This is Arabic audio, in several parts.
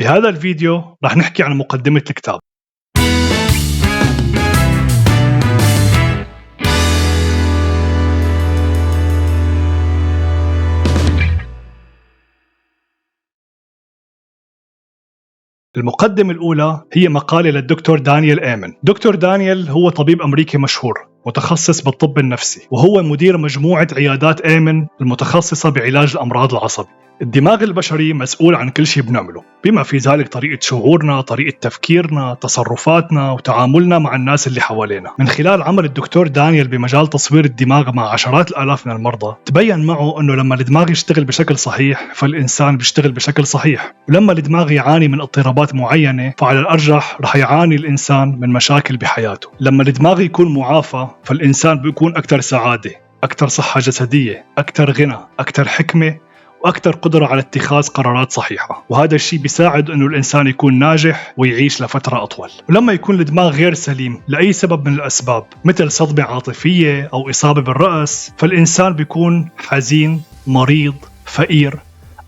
بهذا الفيديو رح نحكي عن مقدمة الكتاب. المقدمة الأولى هي مقالة للدكتور دانيال آمن. دكتور دانيال هو طبيب أمريكي مشهور متخصص بالطب النفسي، وهو مدير مجموعة عيادات آمن المتخصصة بعلاج الأمراض العصبية. الدماغ البشري مسؤول عن كل شيء بنعمله، بما في ذلك طريقة شعورنا، طريقة تفكيرنا، تصرفاتنا وتعاملنا مع الناس اللي حوالينا. من خلال عمل الدكتور دانيال بمجال تصوير الدماغ مع عشرات الآلاف من المرضى، تبين معه أنه لما الدماغ يشتغل بشكل صحيح فالإنسان بيشتغل بشكل صحيح، ولما الدماغ يعاني من اضطرابات معينة فعلى الأرجح رح يعاني الإنسان من مشاكل بحياته. لما الدماغ يكون معافى فالإنسان بيكون أكثر سعادة، أكثر صحة جسدية، أكثر غنى، أكثر حكمة، وأكثر قدرة على اتخاذ قرارات صحيحة. وهذا الشيء بيساعد أنه الإنسان يكون ناجح ويعيش لفترة أطول. ولما يكون الدماغ غير سليم لأي سبب من الأسباب، مثل صدمة عاطفية أو إصابة بالرأس، فالإنسان بيكون حزين، مريض، فقير،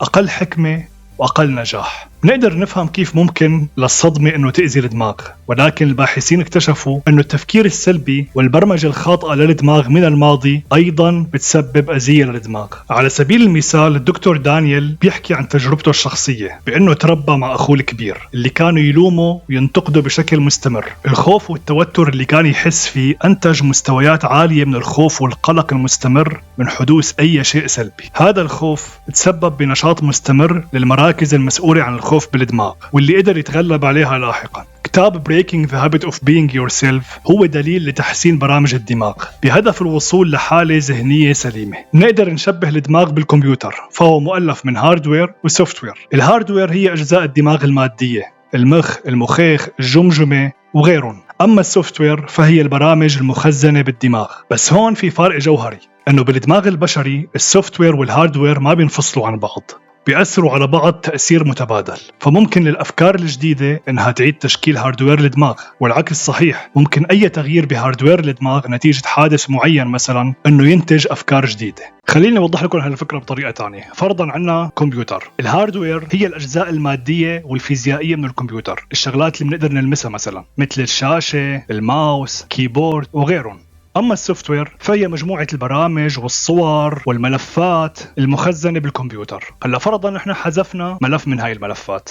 أقل حكمة وأقل نجاح. نقدر نفهم كيف ممكن للصدمة أنه تأذي الدماغ، ولكن الباحثين اكتشفوا أنه التفكير السلبي والبرمجة الخاطئة للدماغ من الماضي أيضا بتسبب أذية للدماغ. على سبيل المثال الدكتور دانيال بيحكي عن تجربته الشخصية بأنه تربى مع أخوه الكبير اللي كانوا يلوموا وينتقدوا بشكل مستمر. الخوف والتوتر اللي كان يحس فيه أنتج مستويات عالية من الخوف والقلق المستمر من حدوث أي شيء سلبي. هذا الخوف تسبب بنشاط مستمر للمراكز المسؤولة عن الخوف بالدماغ، واللي قدر يتغلب عليها لاحقا. كتاب Breaking the Habit of Being Yourself هو دليل لتحسين برامج الدماغ بهدف الوصول لحالة ذهنية سليمة. نقدر نشبه الدماغ بالكمبيوتر، فهو مؤلف من هاردوير وسوفتوير. الهاردوير هي أجزاء الدماغ المادية، المخ، المخيخ، الجمجمة وغيرهم. أما السوفتوير فهي البرامج المخزنة بالدماغ. بس هون في فرق جوهري، أنه بالدماغ البشري السوفتوير والهاردوير ما بينفصلوا عن بعض، بيأثروا على بعض تأثير متبادل. فممكن للأفكار الجديدة إنها تعيد تشكيل هاردوير الدماغ، والعكس صحيح. ممكن أي تغيير بهاردوير الدماغ نتيجة حادث معين مثلا إنه ينتج أفكار جديدة. خليني أوضح لكم هالفكرة بطريقة تانية. فرضا عنا كمبيوتر، الهاردوير هي الأجزاء المادية والفيزيائية من الكمبيوتر، الشغلات اللي بنقدر نلمسها مثلا مثل الشاشة، الماوس، كيبورد وغيرهم. أما السوفتوير فهي مجموعة البرامج والصور والملفات المخزنة بالكمبيوتر. هلا فرضا نحن حذفنا ملف من هاي الملفات،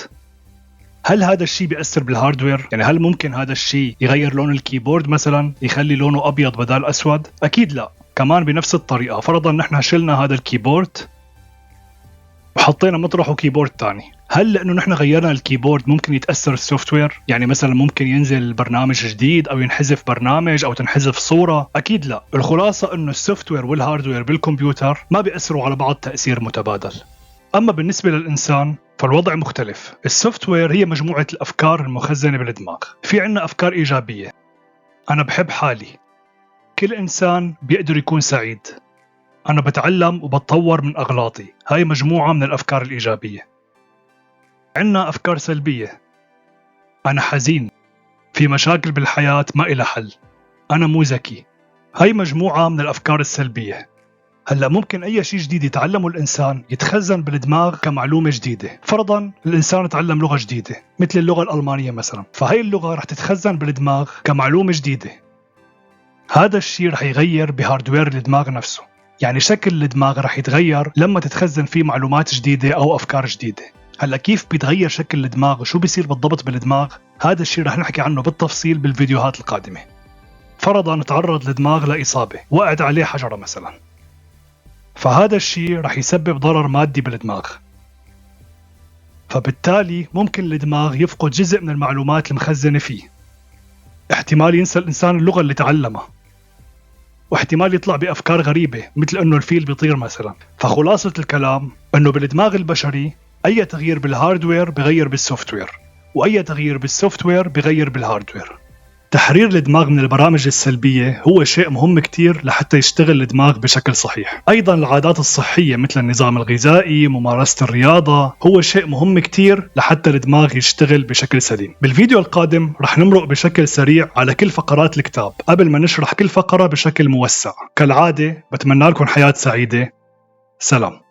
هل هذا الشيء بيأثر بالهاردوير؟ يعني هل ممكن هذا الشيء يغير لون الكيبورد مثلا، يخلي لونه أبيض بدل أسود؟ أكيد لا. كمان بنفس الطريقة فرضا نحن شلنا هذا الكيبورد وحطينا مطرحه كيبورد تاني، هل لأنه نحن غيرنا الكيبورد ممكن يتأثر السوفتوير؟ يعني مثلا ممكن ينزل برنامج جديد أو ينحذف برنامج أو تنحذف صورة؟ أكيد لا. الخلاصة أنه السوفتوير والهاردوير بالكمبيوتر ما بيأثروا على بعض تأثير متبادل. أما بالنسبة للإنسان فالوضع مختلف. السوفتوير هي مجموعة الأفكار المخزنة بالدماغ. في عنا أفكار إيجابية، أنا بحب حالي، كل إنسان بيقدر يكون سعيد، أنا بتعلم وبتطور من أغلاطي. هاي مجموعة من الأفكار الإيجابية. عنا أفكار سلبية، أنا حزين، في مشاكل بالحياة ما إلها حل، أنا مو ذكي. هاي مجموعة من الأفكار السلبية. هلأ ممكن أي شيء جديد يتعلمه الإنسان يتخزن بالدماغ كمعلومة جديدة. فرضاً الإنسان تعلم لغة جديدة مثل اللغة الألمانية مثلا، فهاي اللغة رح تتخزن بالدماغ كمعلومة جديدة. هذا الشيء رح يغير بهاردوير الدماغ نفسه، يعني شكل الدماغ رح يتغير لما تتخزن فيه معلومات جديدة أو أفكار جديدة. هلا كيف بيتغير شكل الدماغ وشو بيصير بالضبط بالدماغ، هذا الشيء رح نحكي عنه بالتفصيل بالفيديوهات القادمة. فرضا تعرض الدماغ لإصابة، وقعت عليه حجرة مثلا، فهذا الشيء رح يسبب ضرر مادي بالدماغ، فبالتالي ممكن الدماغ يفقد جزء من المعلومات المخزنة فيه. احتمال ينسى الإنسان اللغة اللي تعلمها، واحتمال يطلع بأفكار غريبة مثل أنه الفيل بيطير مثلا. فخلاصة الكلام أنه بالدماغ البشري أي تغيير بالهاردوير بغير بالسوفتوير، وأي تغيير بالسوفتوير بغير بالهاردوير. تحرير الدماغ من البرامج السلبية هو شيء مهم كتير لحتى يشتغل الدماغ بشكل صحيح. أيضا العادات الصحية مثل النظام الغذائي، ممارسة الرياضة، هو شيء مهم كتير لحتى الدماغ يشتغل بشكل سليم. بالفيديو القادم رح نمرق بشكل سريع على كل فقرات الكتاب قبل ما نشرح كل فقرة بشكل موسع. كالعادة بتمنى لكم حياة سعيدة. سلام.